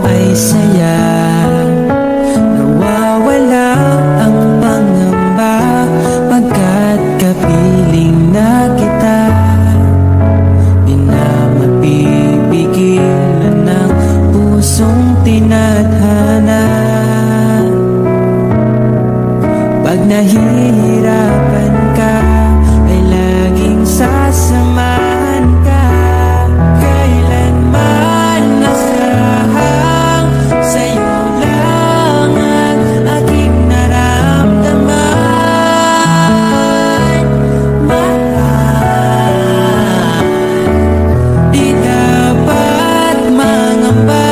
ay saya. Nawawala ang pangamba pagkat kapiling na kita. Di na mapipigilan ng pusong tinadhana. Pag nahihirapan ka ay laging sasamahan ka. Kailanman nasahang sa'yo lang ang aking naramdaman. Mahal, di dapat mangamba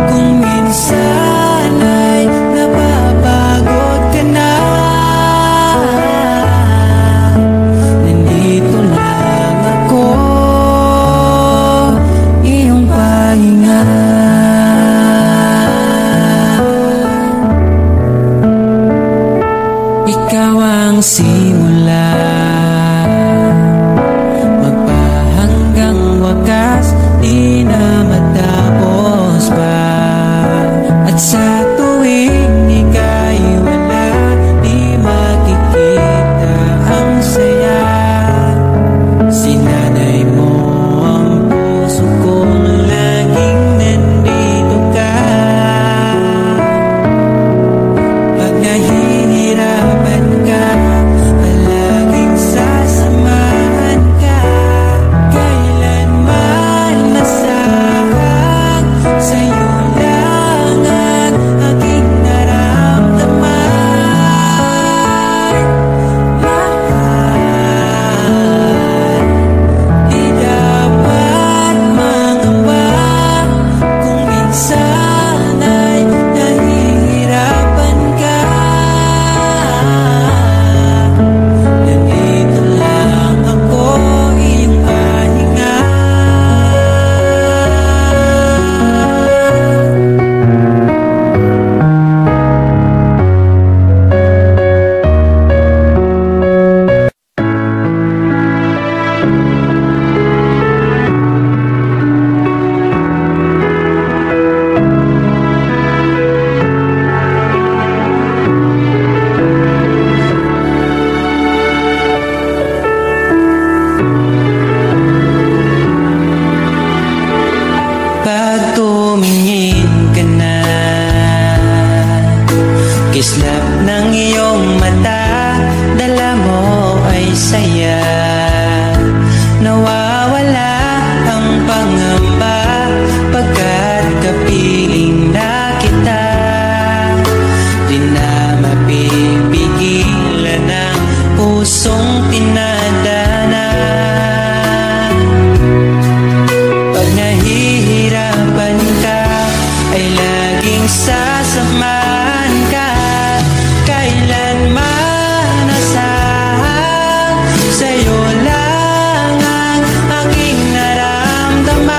kung minsan ay napapagod ka na. Nandito lang ako, iyong pahinga. Ikaw ang simula, magpahanggang wakas, di na matapos pa. At sa tuwing ika'y wala, di makikita ang saya. Sinanay mo ang puso kong laging nandito ka. Pag nahihirapan ka, palaging sasamahan ka. Kailanman nasahang sa'yo lang ang aking naramdaman. Mahal, di dapat mangamba kung minsan ay nahihirapan ka. Nandito lang ako, iyong pahinga. Pag tumingin ka na, kislap ng iyong mata, dala mo ay saya. Nawawala ang pangamba pagkat kapiling na kita. Di na mapipigilan ang pusong tinadana. Pag nahihirapan ka ay laging sasamahan ka. Kailanman nasahang sa'yo lang ang aking naramdaman.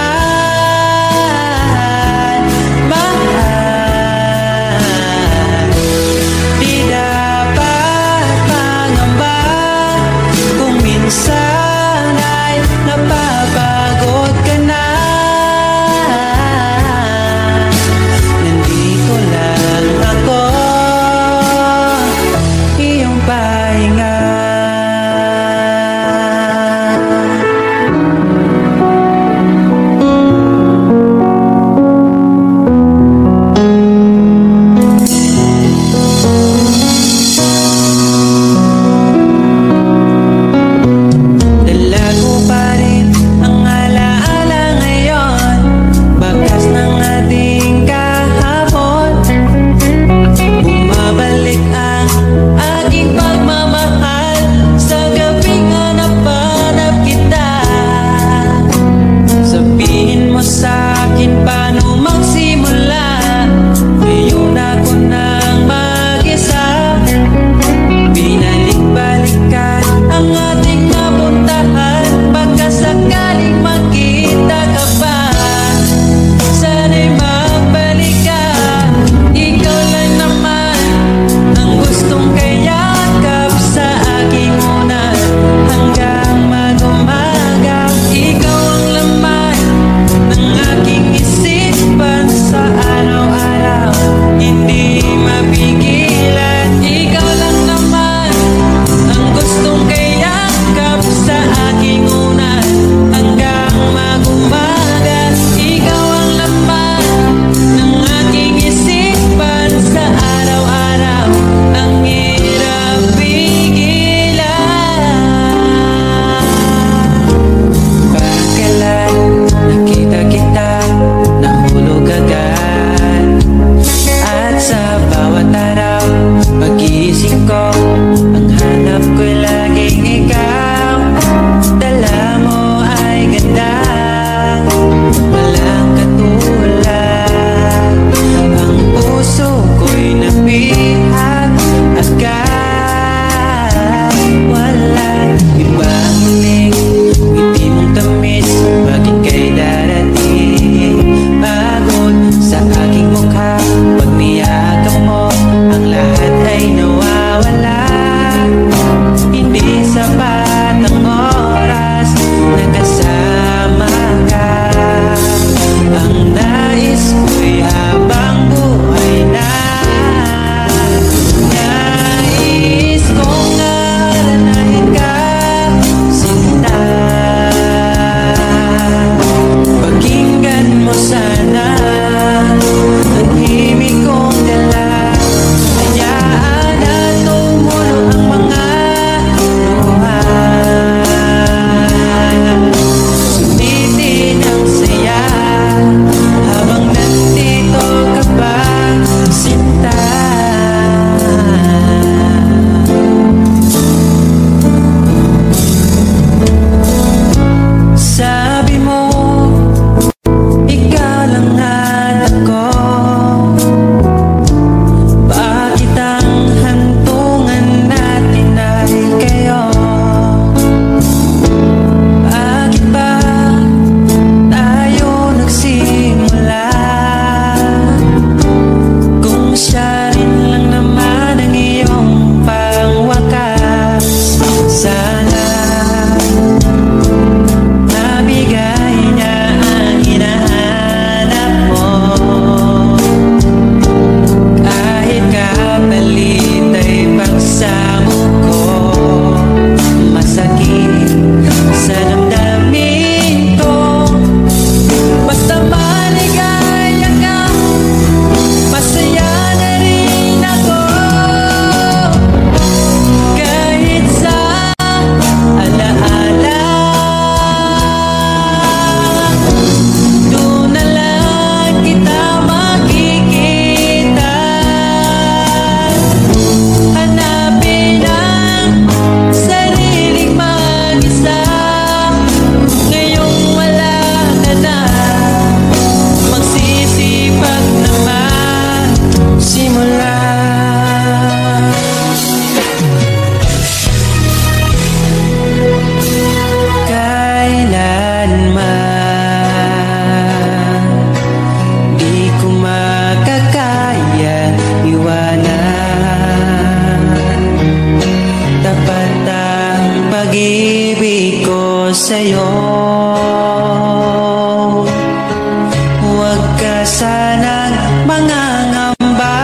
iwasan ang mga ngamba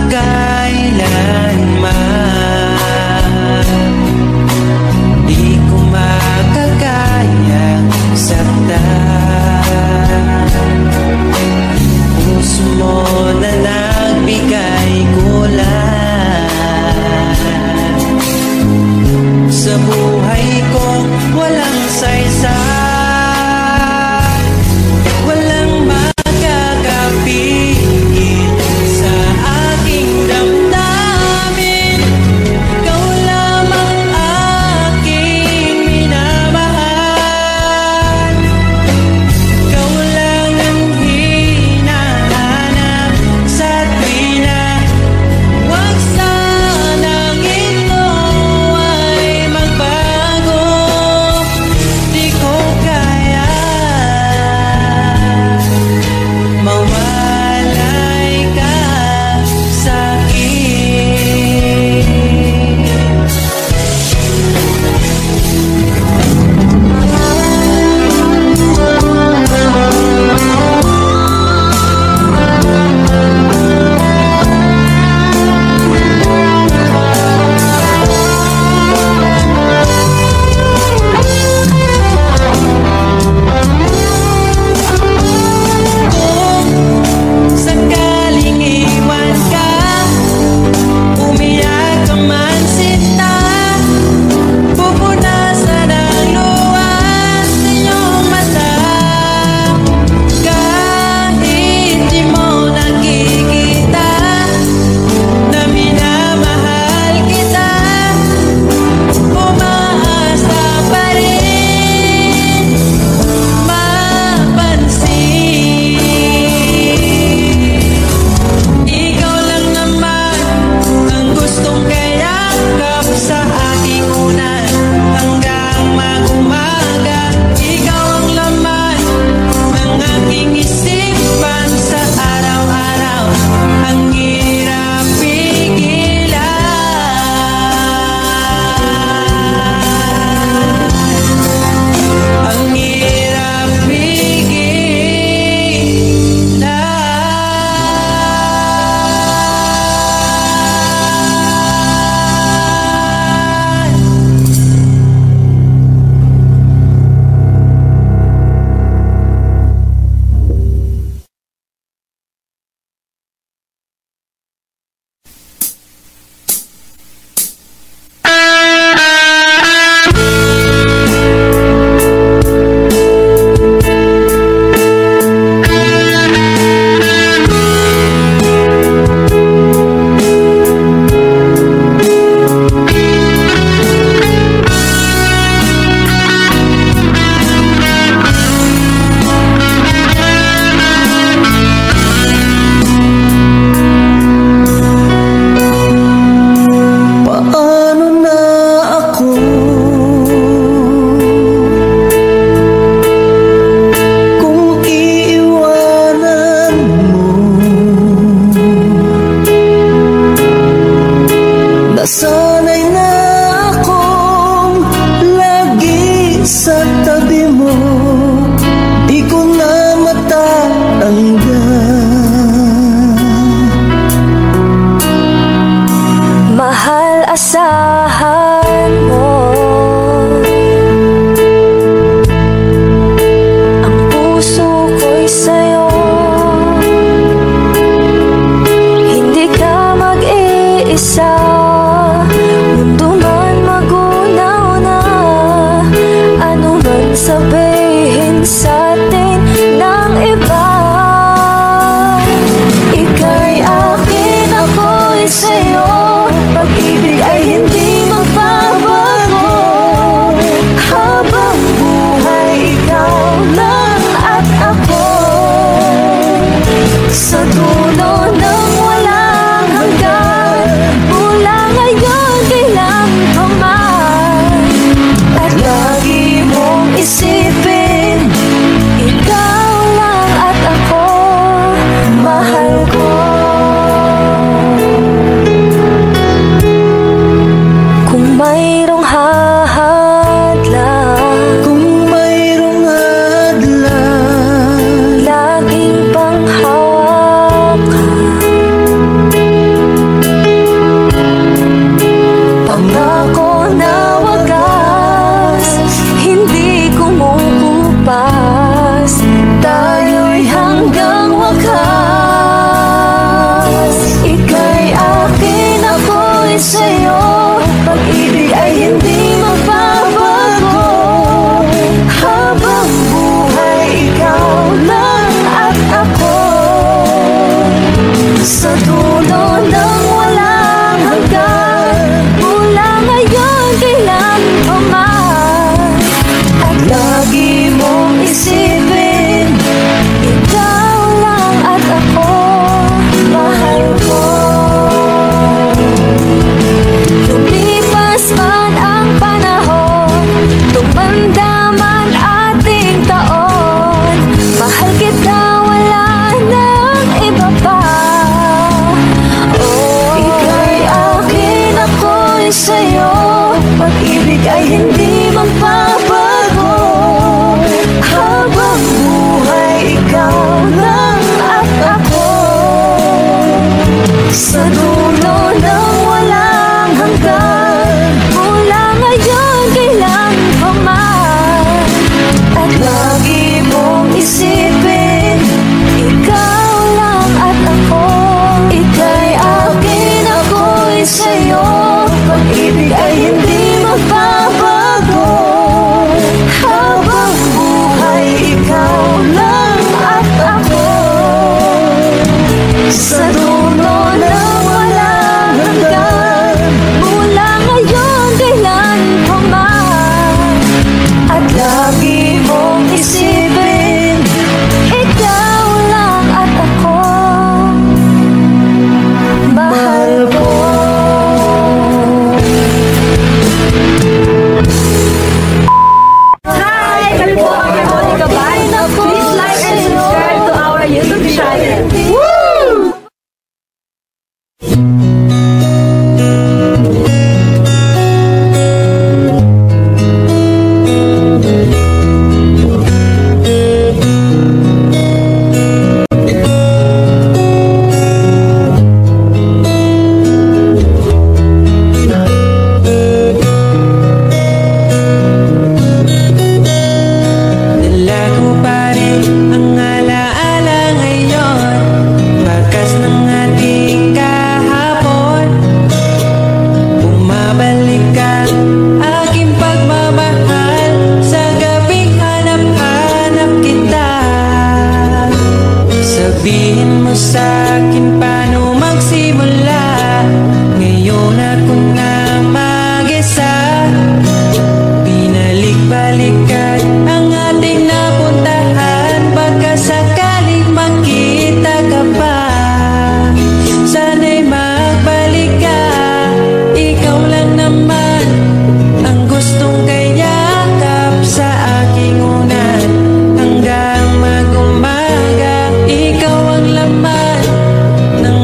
kailanman. Di ko makakayang saktan. Puso mo na nagbigay kulay sa buhay ko, walang saysay, walang makakapigil sa aking damdamin. Ikaw lamang aking minamahal. Sa dulo ng walang hanggan, mula ngayon kailan pa man. At lagi mong isipin, ikaw lang at ako, mahal ko. Lumipas man ang panahon, tumanda man ating taon, mahal kita, wala nang iba pa. Oh, ika'y akin, ako'y sa'yo, pag-ibig ay hindi magbabago. Habang buhay, ikaw lang at ako. Sa dulo ng walang hanggan, mula ngayon kailan pa man. At lagi mong isipin, ikaw lang at ako. Ika'y akin, ako'y sa'yo, pag-ibig ay hindi magbabago. Habang buhay, ikaw lang at ako. Sa dulo ng walang hanggan, mula ngayon kailan pa man. At lagi mong isipin, ikaw lang at ako, mahal ko. Hi! Kami po ang Monica Gabay. Please like and subscribe to our YouTube channel. Woo! Dala ko pa rin ang alaala ngayon, bakas ng ating kahapon. Bumabalik ka, aking pagmamahal, sa gabing hanap-hanap kita. Sabihin mo sa'kin paano magsimula, ngayon ako na mag-isa. Binalik-balikan ang ating napuntahan, baka sakaling makita ka pa. Sana'y magbalik ka, ikaw lang naman ang gustong kayakap sa aking unan. Hanggang mag-umaga, ikaw ang laman ng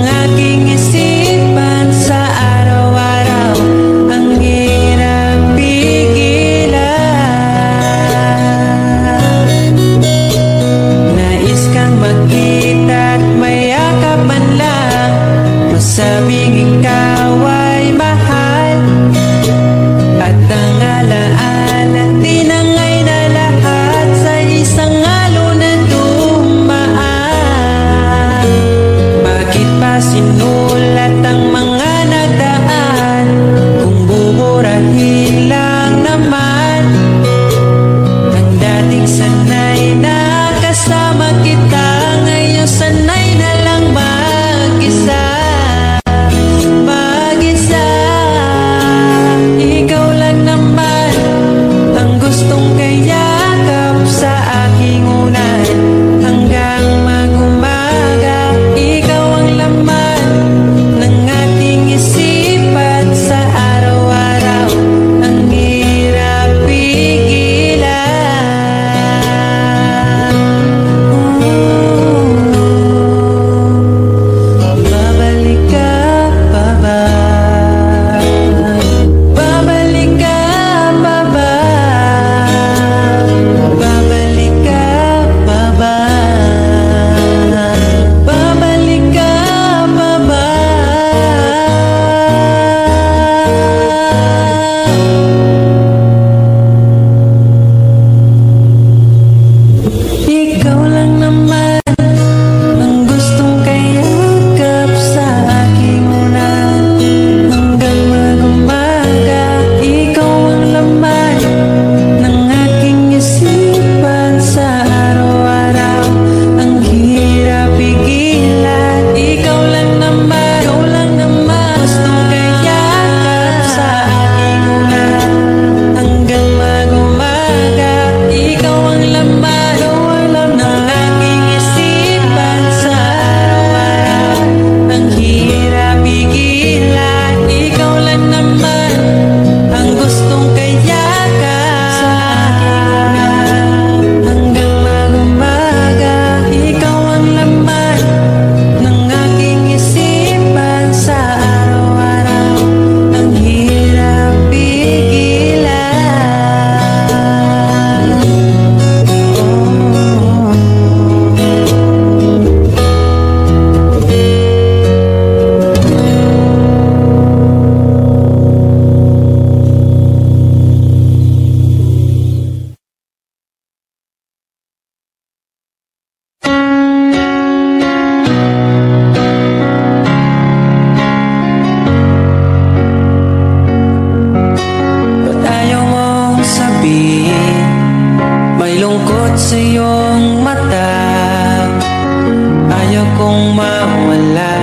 mawala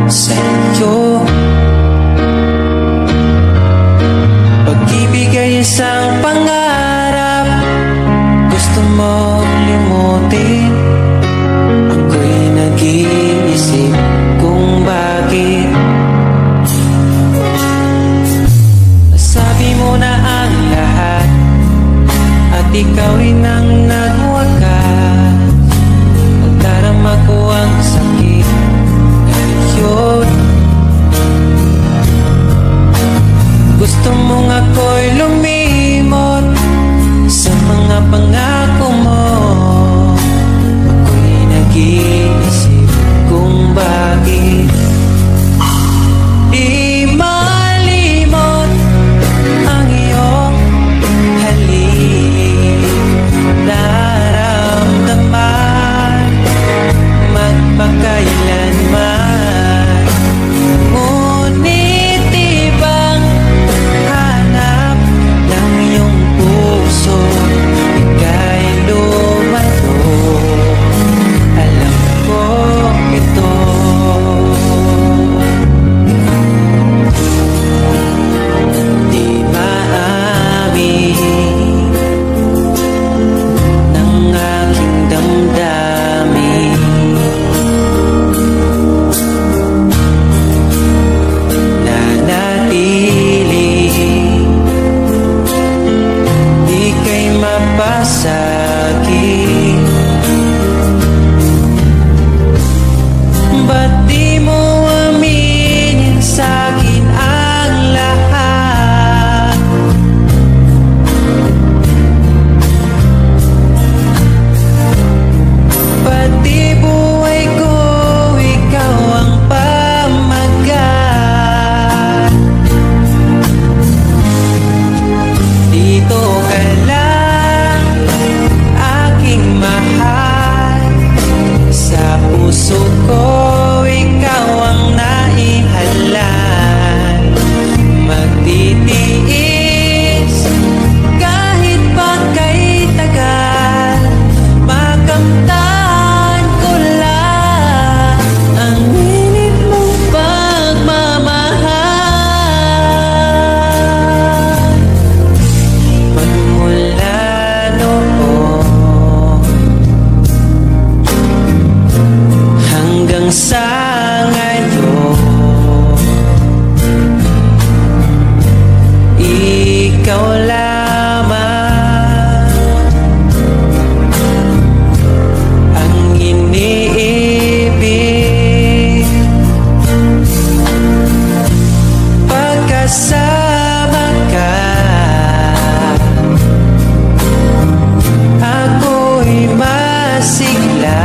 sa'yo. Pag-ibig ay isang pangarap, gusto mo limutin. Ako'y nag-iisip kung bakit. Nasabi mo na ang lahat at ikaw rin ang nagwakas. Nagdarama ko ang sakit ngayon. Gusto mong ako'y lumimot sa mga pangako mo. Ako'y nag-iisip kung bakit di malimot ang iyong halik. Naramdaman magpakailanman, ngunit ibang hanap ng iyong puso. Ika'y lumayo, alam ko ito. Di maamin ng aking damdamin, nanatili, di kay mapasakit. Ba't di mo aminin sa'kin ang lahat? Pati buhay ko, ikaw ang pamagat. Dito ka lang, aking mahal. Sa puso ko, ikaw ang naihalal. Magtitiis kahit pa kay tagal. Makamtan ko lang ang init mong pagmamahal. Magmula noon hanggang sa ngayon, ikaw lamang ang iniibig. Pagkasama ka, ako'y masigla.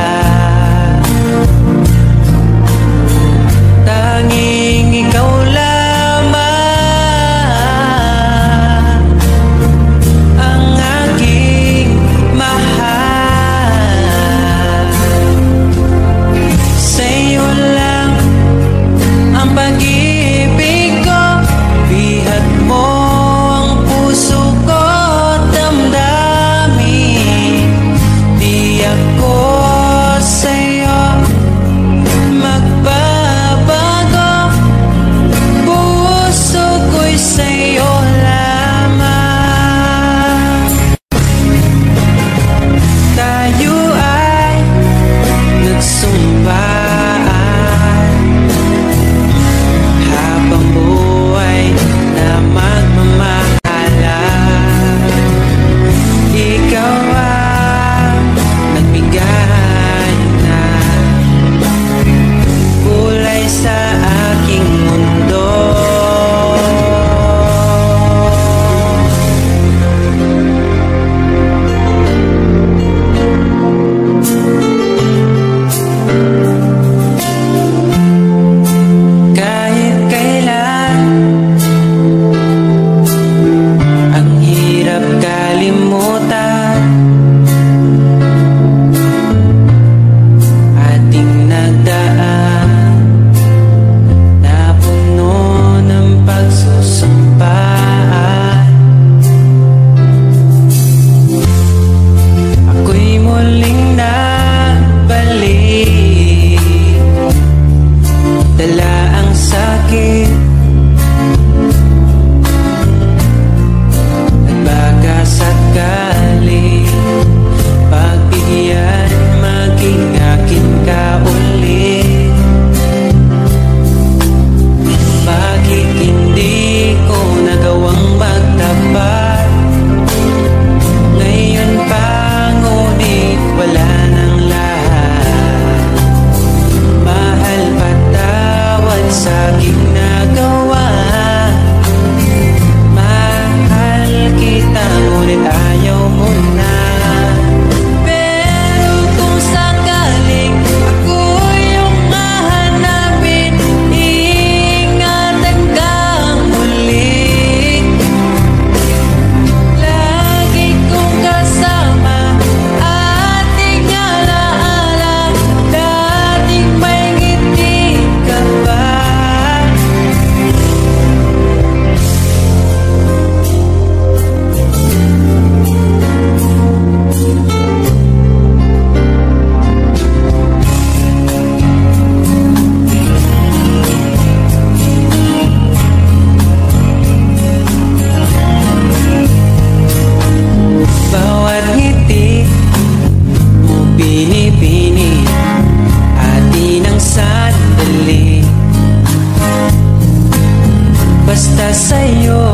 sa'yo,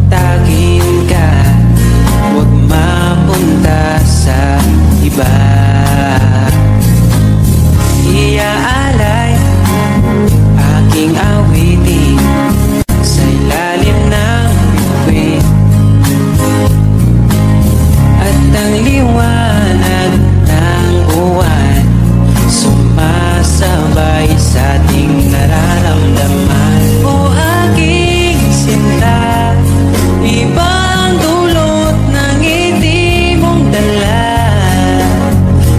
atagin ka, huwag mapunta sa iba. Iaalay aking awitin sa ilalim ng bituin, at ang liwanag ng buwan sumasabay sa ating nararamdaman. O aking sinta, ibang dulot ng ngiti mong dala,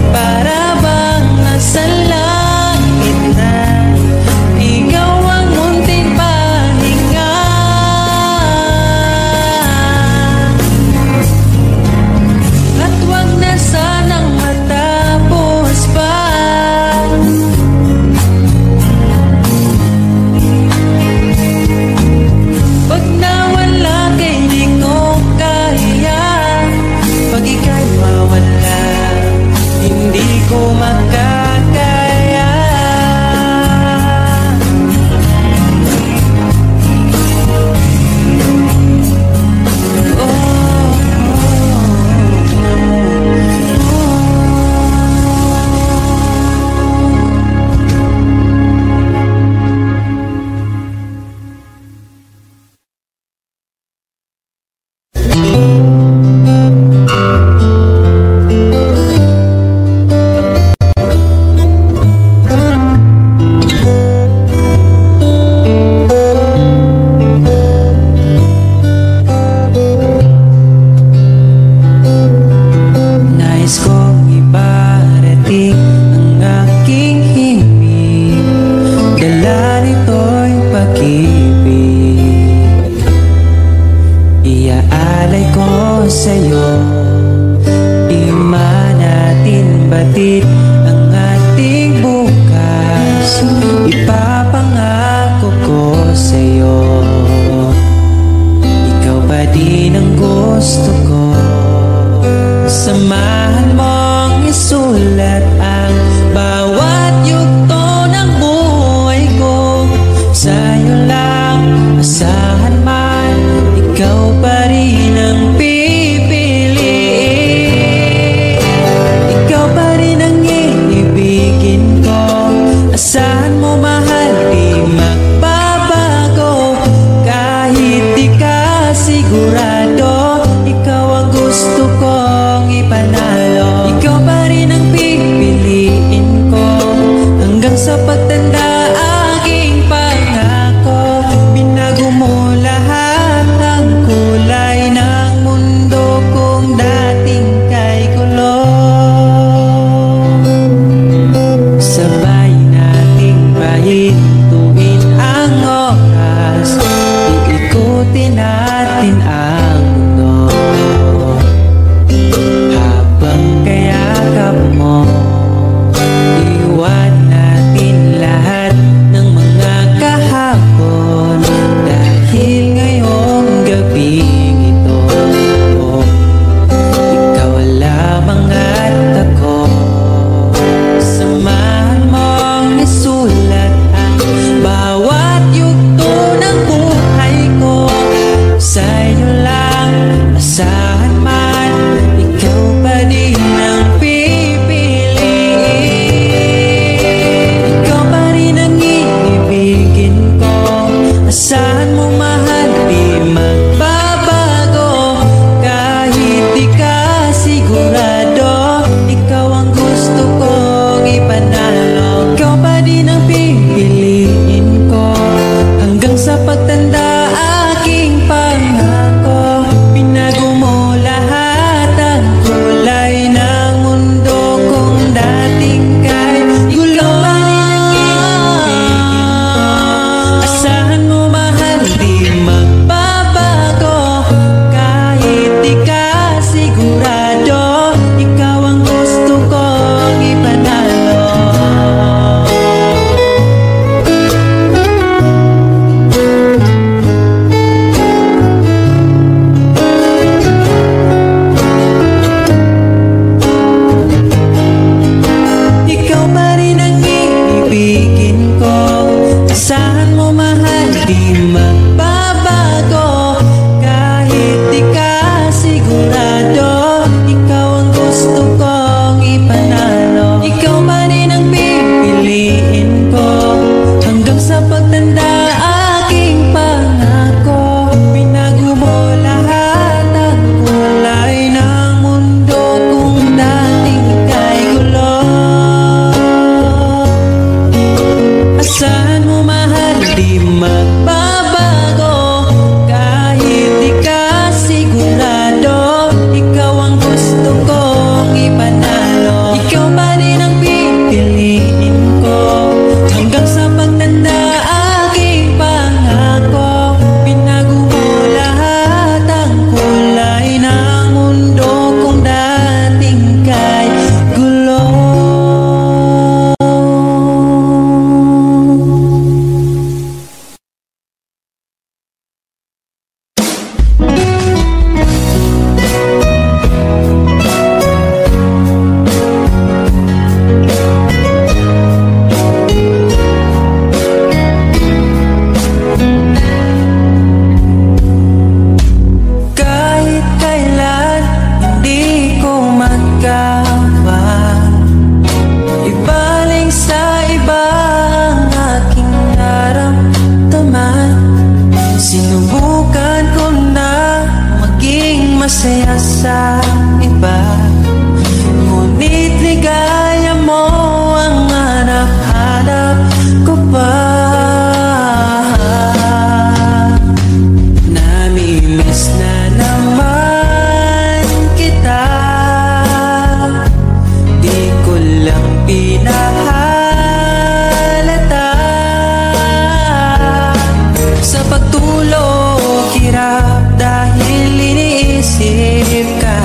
para bang nasa langit na ikaw ang munting pahinga. At wag na sanang matapos pa. Pag nawala kay di ko kaya, pag ika'y mawala, hindi ko makakaya. Nais kong ibarating ang aking himig, dala nito'y pag-ibig. Iaalay ko sa'yo, di man natin batid ang ating bukas, ipapangako ko sa'yo, ikaw pa din ang gusto ko. Samahan mong isulat ang bawat yugto ng buhay ko. Sa'yo lang asahan man, ikaw pa rin ang pipiliin. Ikaw pa rin ang iibigin ko. Asahan mo mahal, di magbabago. Kahit di ka sigurado, ikaw ang gusto kong ipanalo. Ikaw pa rin ang pipiliin ko, hanggang sa pagtanda aking pangako. Binago mo lahat ng kulay ng mundo kong dating kay kulong. Sabay nating pahintuin ang oras, iikutin natin ang mundo, habang kayakap mo, iwan natin lahat. magsaya sa iba, ngunit ligaya mo ang hanap-hanap ko pa. Namimiss na naman kita, di ko lang pinahalata. Sa pagtulog hirap dahil iniisip ka,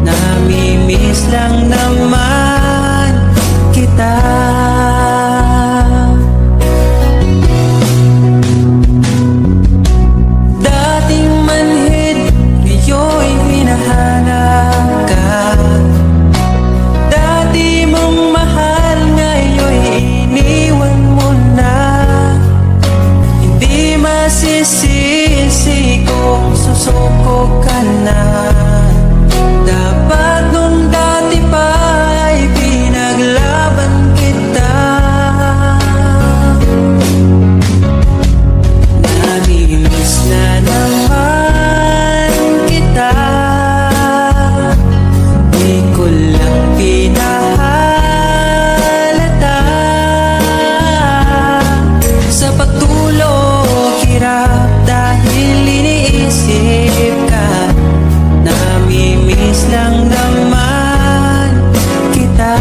namimiss lang naman kita. Dating manhid, ngayon hinahanap ka. Dati mong mahal, ngayon iniwan mo na. Hindi masisisi kung susuko ka na. Dapat nung dati pa ay pinaglaban kita. Namimiss na naman kita, di ko lang pinahalata. Sa pagtulog hirap dahil iniisip ka, namimiss lang naman kita.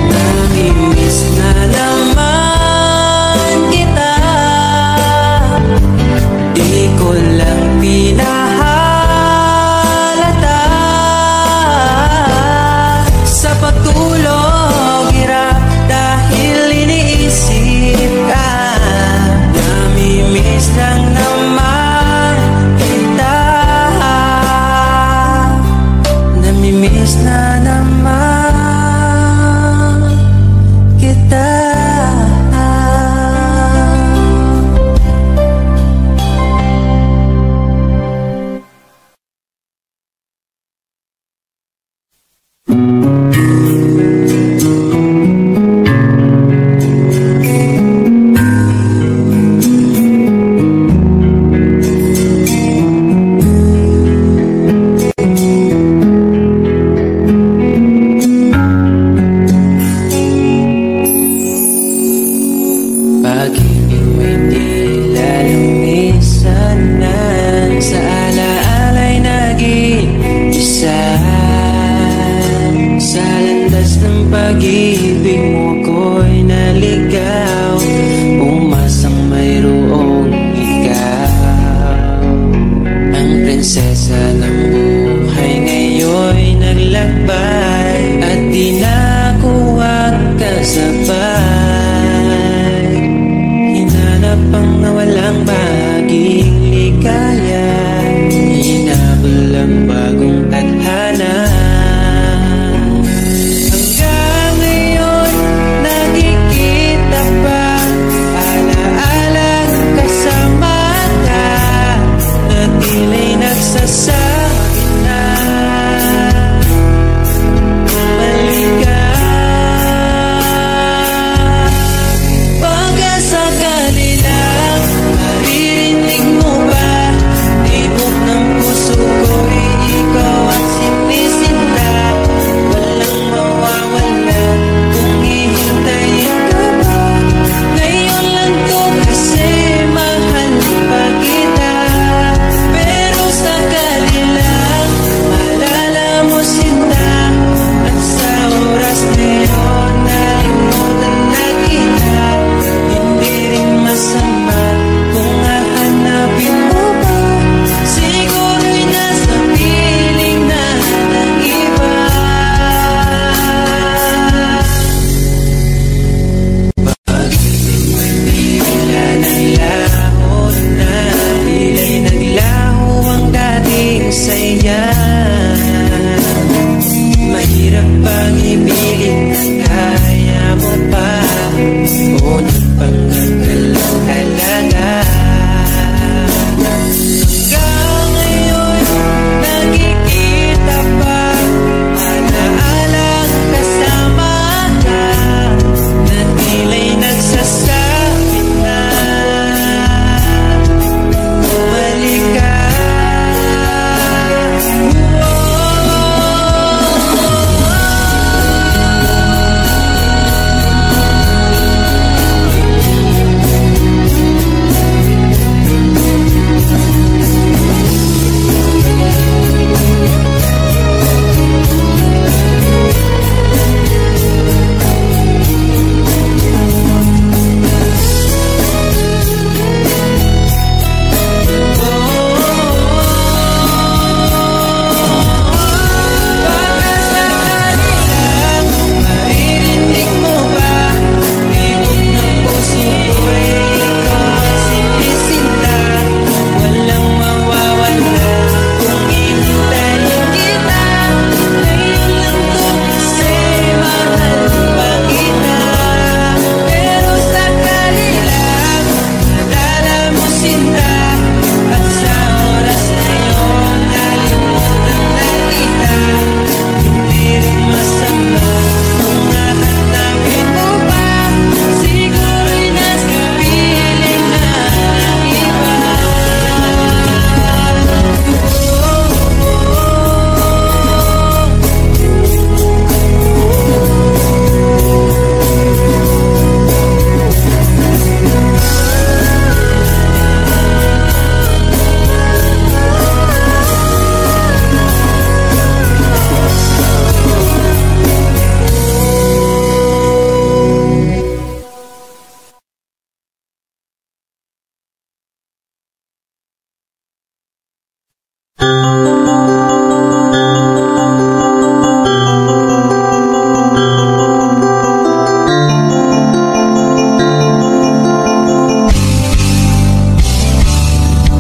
Namimiss na naman kita, di ko lang pinahalata. Sa pagtulog hirap dahil iniisip ka, namimiss lang naman kita. Namimiss na naman kita. Pag-ibig mo'y tila lumisan na, sa alaala'y naging isa. Sa landas ng pag-ibig mo ko'y naligaw, umasang mayroong ikaw. Ang prinsesa ng buhay ngayon'y naglakbay, at di na ako kasabay. Hinanap ang nawalang bahaging ligaya, hinabol ang bagong tadhana. Hanggang ngayon nakikita pa, alaalang kasama ka, na tila'y nagsasama.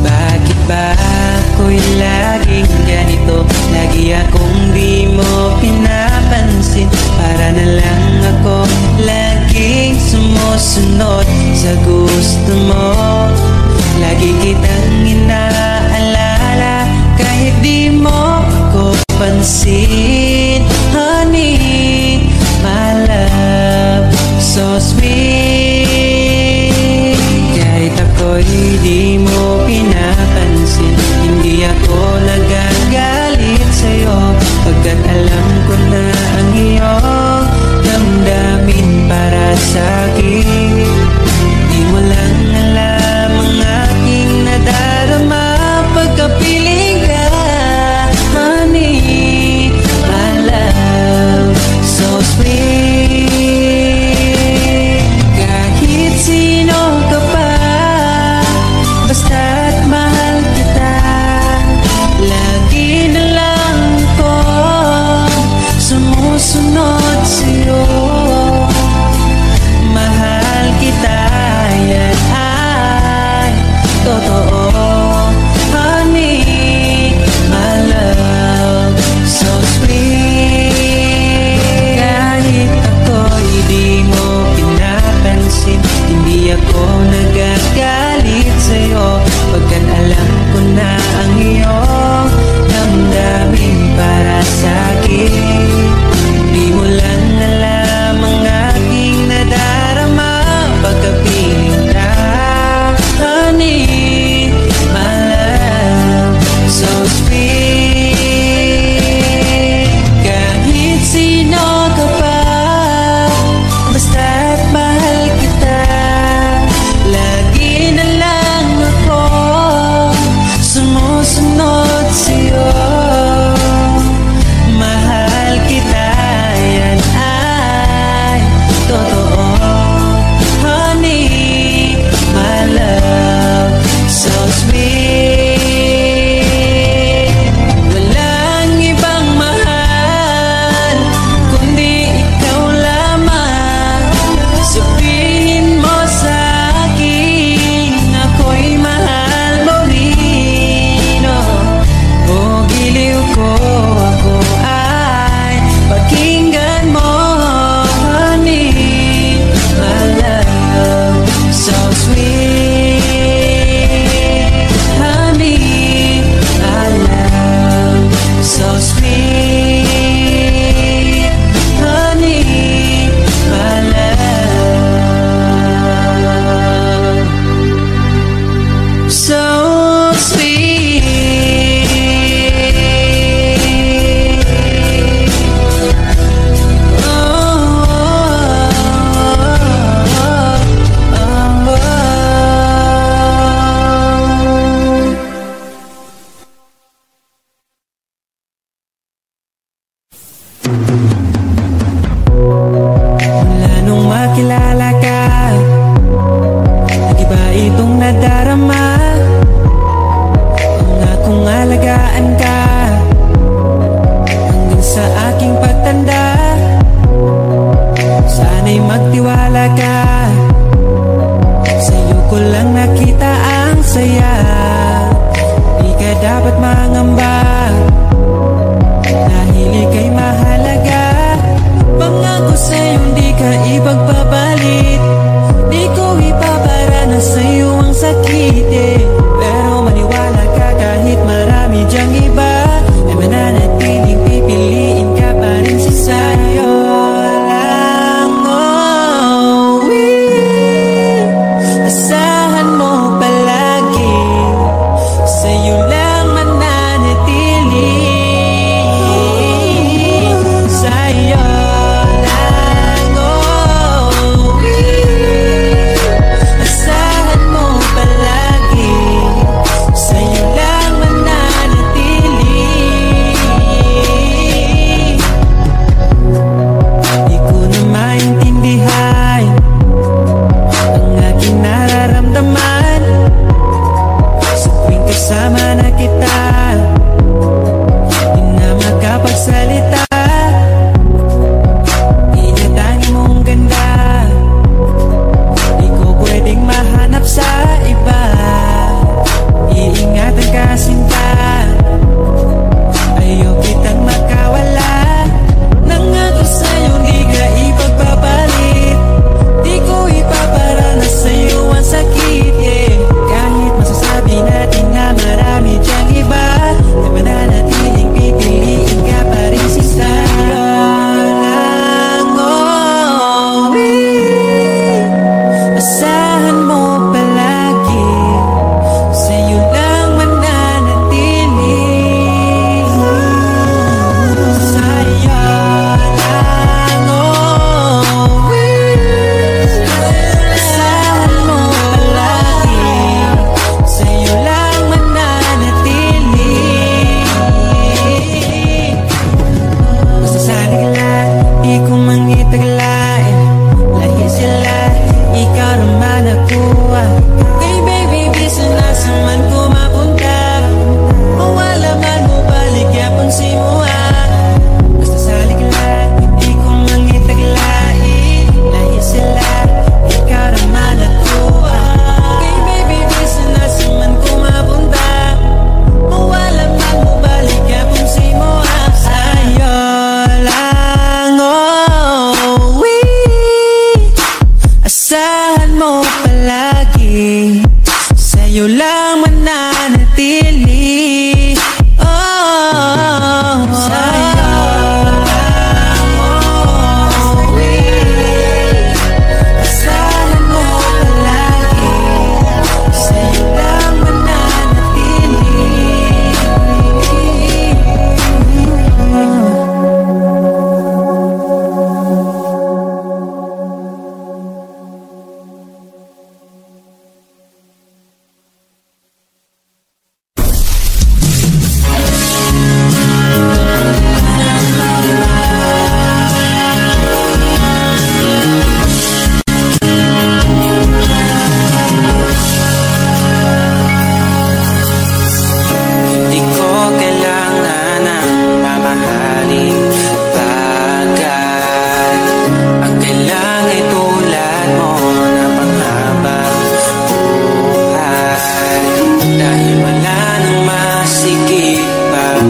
Bakit ba ako'y laging ganito? Lagi akong di mo pinapansin. Para na lang ako laging sumusunod sa gusto mo. Lagi kitang inaalala kahit di mo ako pansin. Honey, my love, so sweet. Kahit ako'y di mo pinapansin, hindi ako nagagalit sa'yo, pagkat alam ko na ang iyong damdamin para sa'kin. Di mo lang alam ang aking nadarama pagkapiling ka. Honey, my love, so sweet. Kahit sino ka pa, basta't mahal kita. Lagi na lang ako sumusunod sa'yo. Mahal kita, yan ay totoo. Honey, my love, so sweet. Kahit ako'y di mo pinapansin, hindi ako nagagalit sa'yo, pagkat alam ko na ang iyong damdamin para sa'kin. Di mo lang alam ang aking nadarama pagkapiling ka. Honey, my love, so sweet. Kahit sino ka pa, basta't mahal kita. Lagi na lang ako sumusunod sa'yo. Mahal kita, yan ay totoo. Honey, my love, so sweet. Walang ibang mahal kundi ikaw lamang. Sabihin mo sa'kin, ako'y mahal mo rin. O giliw ko, ako ay pakinggan mo. Honey, my love, so sweet. Honey, my love, so sweet. Honey, my love, so sweet. Oh, oh, oh, oh. Mula nung makilala ka, nag-iba itong nadarama. Pangakong alagaan ka hanggang sa aking pagtanda. Sana'y magtiwala ka, sa'yo ko lang nakita ang saya. Di ka dapat mangamba, dahil ika'y mahalaga. Pangako sa'yo di ka ipagpapalit, di ko ipaparana sa'yo ang sakit Pero maniwala ka kahit marami dyang iba, ay mananatiling pipiliin ka pa rin si sa'yo lang. Oh, asahan mo palagi, sa'yo lang mananatili. Sa'yo lang, oh, asahan mo palagi. lang mananatili. Oh, sa'yo lang uuwi. Asahan mo palagi, sa'yo lang mananatili.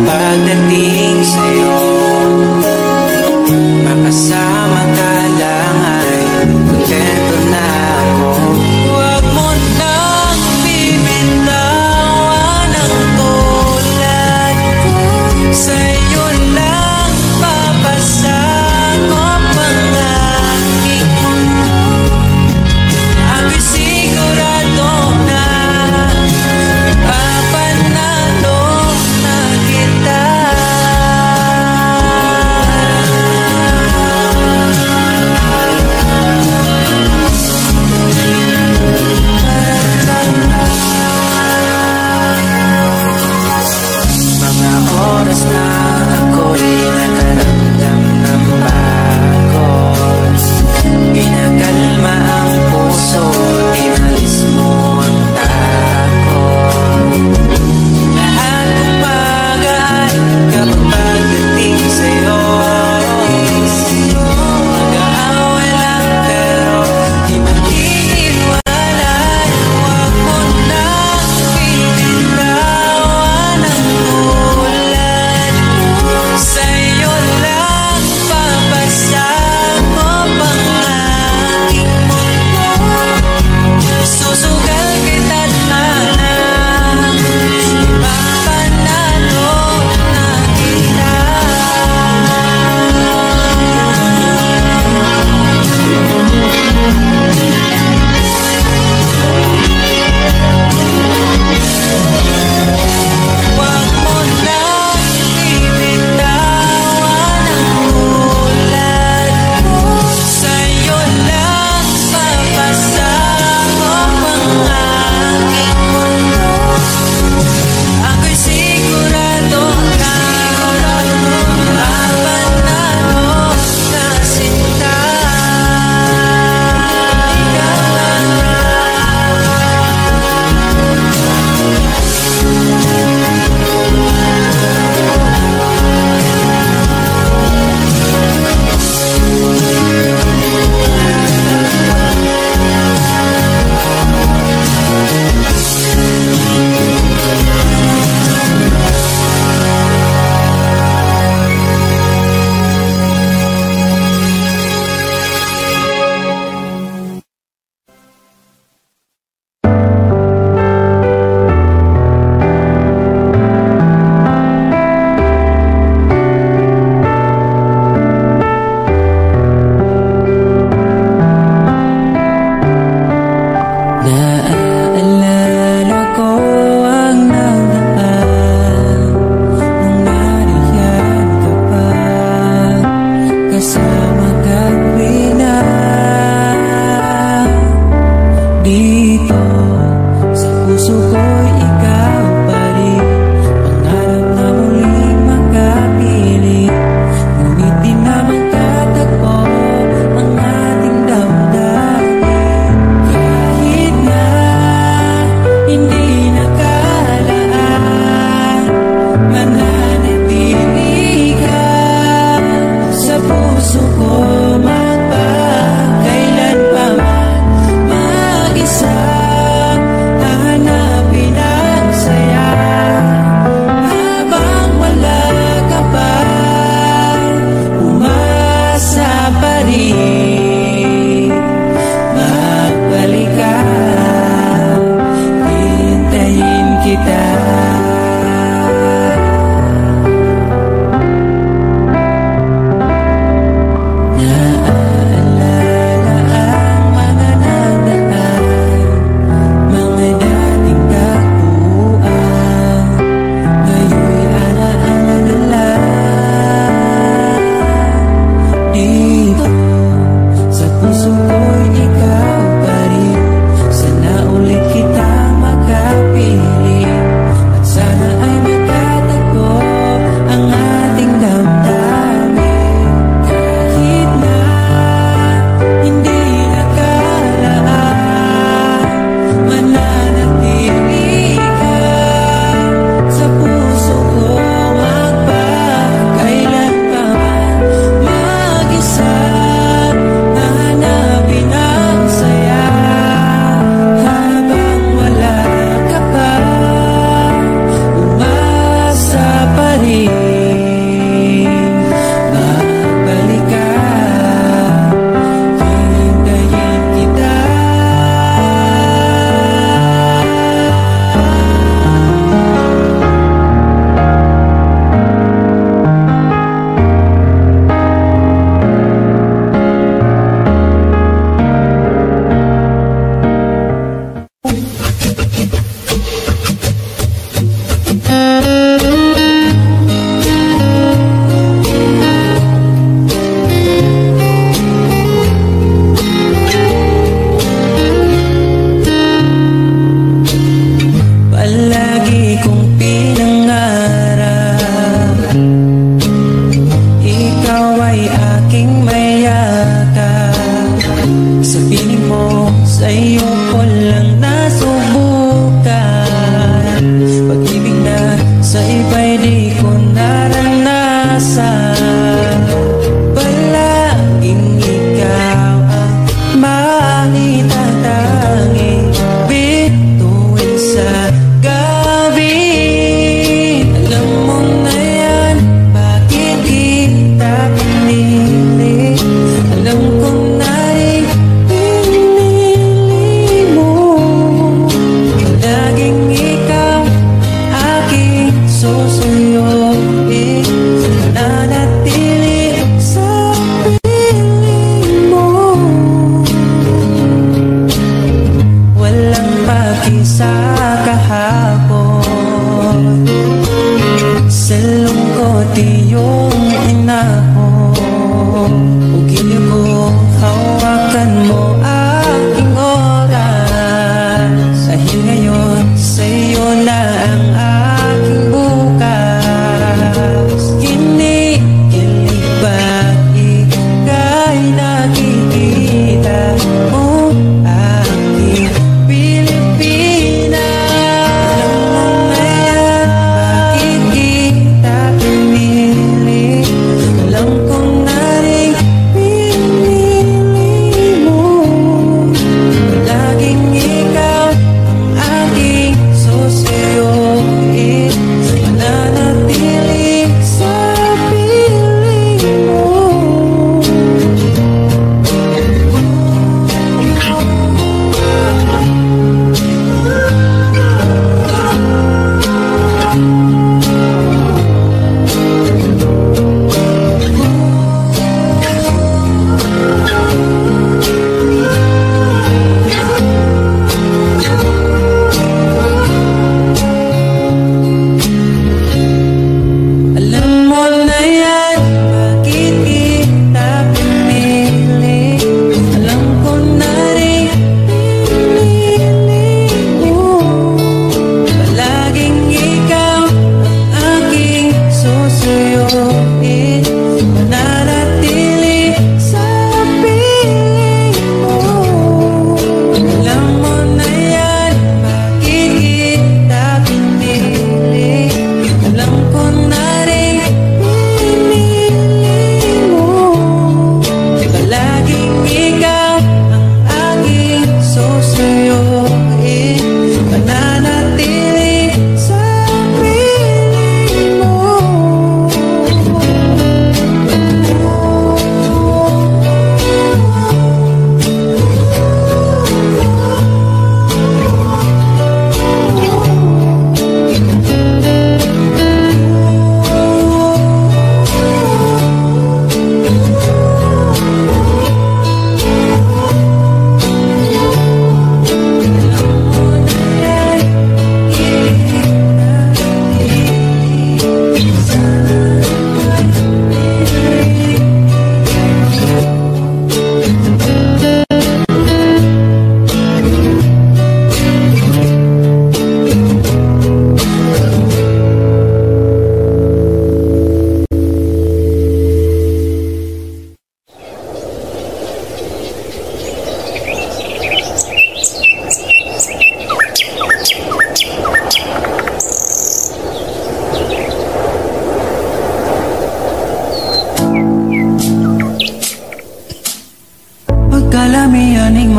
Pagdating sa'yo, makasama ka lang ay kontento na ako. Huwag mo nang bibitawan ang tulad ko. Sa'yo lang papasakop ang aking mundo. Ako'y sigurado na papanalo na kita. Mga oras na ako'y nakaramdam ng bago, ginakalma ang puso, inalis mo ang takot. Lahat ng bagay kapag pagdating sa'yo, mag-aaway lang pero di maghihiwalay. Huwag mo nang bibitawan ang tulad ko. Sa'yo lang papasakop ang aking mundo. Susugal kita't hanap, ipapanalo na kita. Huwag mo nang bibitawan ang tulad ko. Sa'yo lang papasakop ang aking mundo. Ako'y sigurado na mapanalo na sinta. Ikaw lang. Naaalala ko ang nakaraan nung nariyan ka pa, kasama kang bilang. Dito sa puso ko'y ikaw pa rin, pangarap na muling makapiling. Ngunit di na magtatagpo ang ating damdamin. Kahit na hindi nakalaan, mananatili ka sa puso ko magpakailan pa man. Mag-isa hahanapin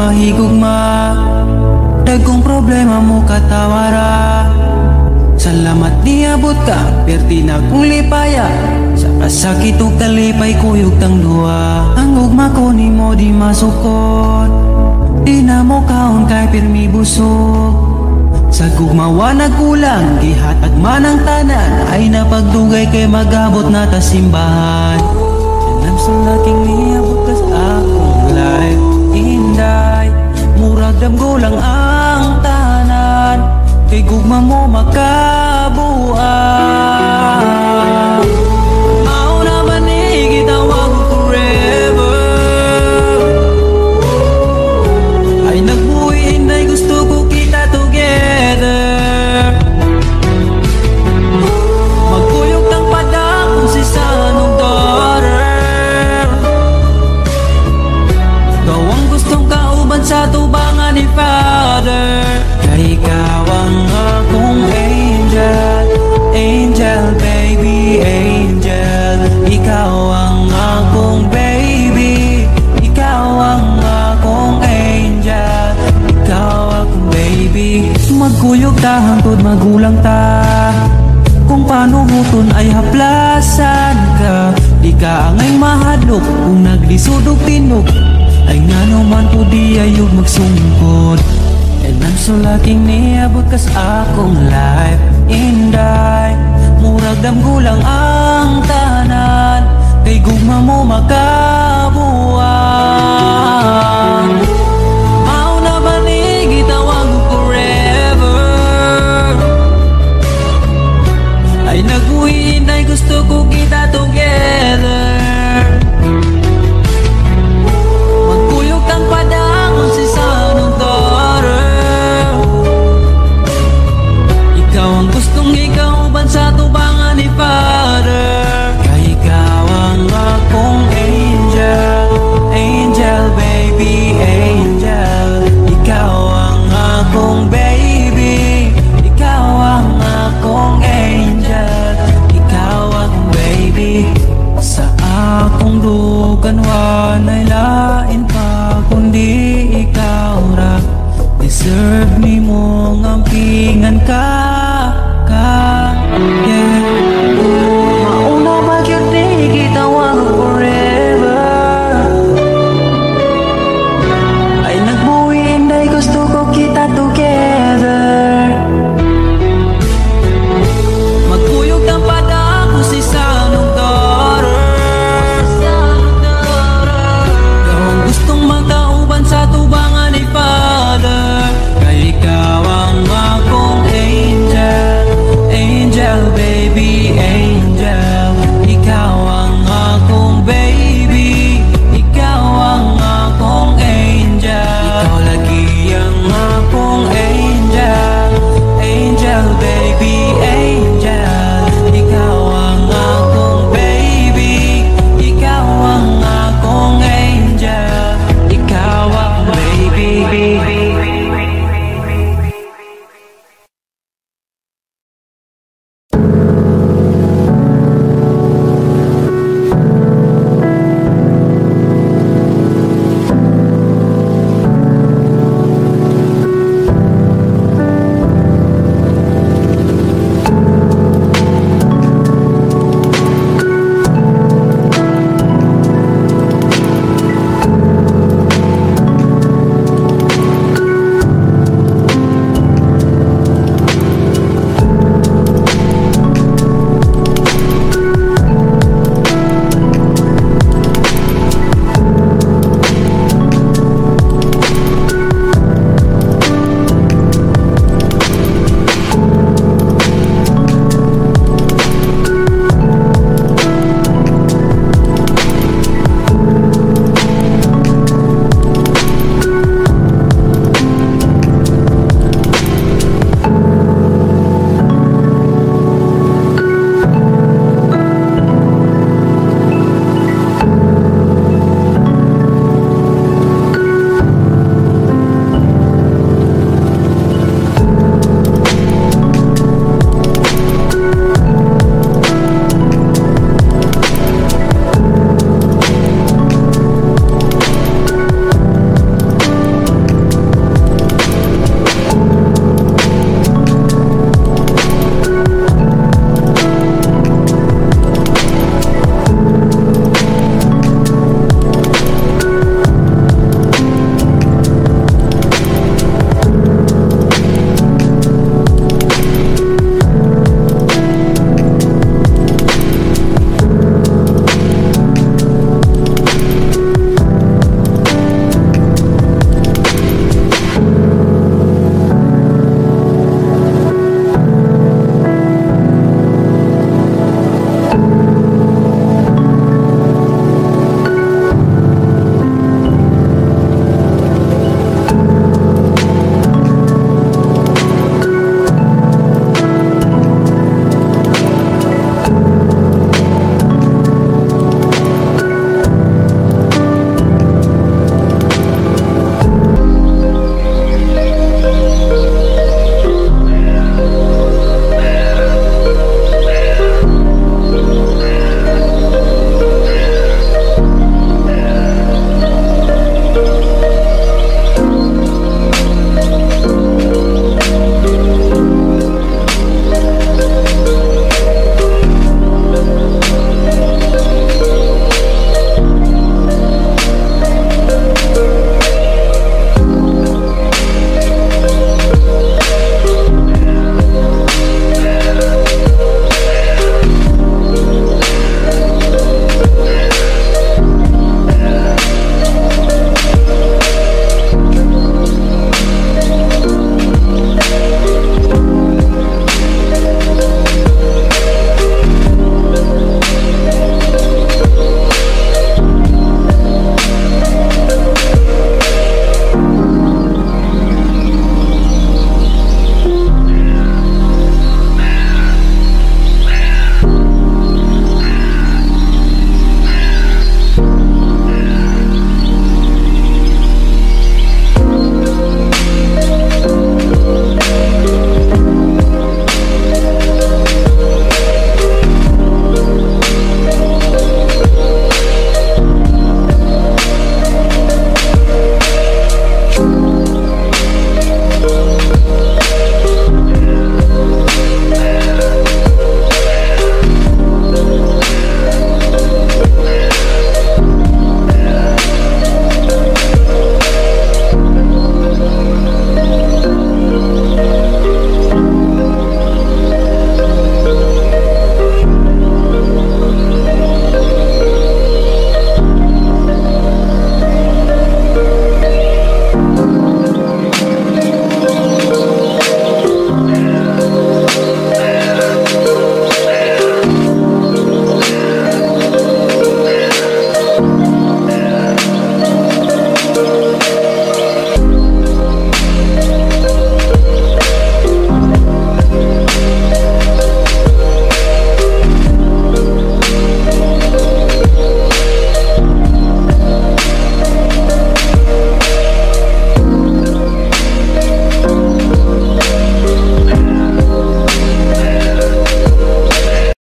mahigugma, dagkong problema mo katawara. Salamat niabot ka, perti na kong lipaya. Sa kasakit o kalipay kuyog tang duwa. Ang ugma ko ni mo di masukot, di na mo kaon kay pirmi busog. Sa gugmawa nagkulang, gihatag man ang tanan, ay napagdugay kay magabot na ta simbahan. Sanam sa laking niabot ka sa akong life, inday, murag damgo lang ang tanan, kay gugma mo makabuan. Mao naman ni gitawag forever, ay nagbuhi inday gusto ko kita together. Magkuyog tang padang kung si sanong daughter, ikaw ang gustong kauban sa tubangan ni Father. Kay ikaw ang akong angel, angel baby, angel. Ikaw ang akong baby, ikaw ang akong angel, ikaw akong baby. Magkuyog ta hangtod magulang ta, kung paano huton ay haplasan ka. Di ka angay mahadlok kung naglisod og tinog, ay nga naman po di ayog magsungkod. And I'm so lucky niabot ka sa akong life, inday, murag damgulang ang tanan, kay gugma mo makabuan. Mao na ba ni gitawag forever, ay nagbuhi inday gusto ko kita together. Magkuyog tang padangon si sanong daughter, ikaw ang gustong ikauban sa tubangan ni Father. Kay ikaw ang akong angel, angel baby, angel. Ikaw ang akong baby, ikaw ang akong angel, ikaw akong baby. Sa akong dukan wanay lain pa kundi ikaw ra. Deserve ni mo ngampingan ka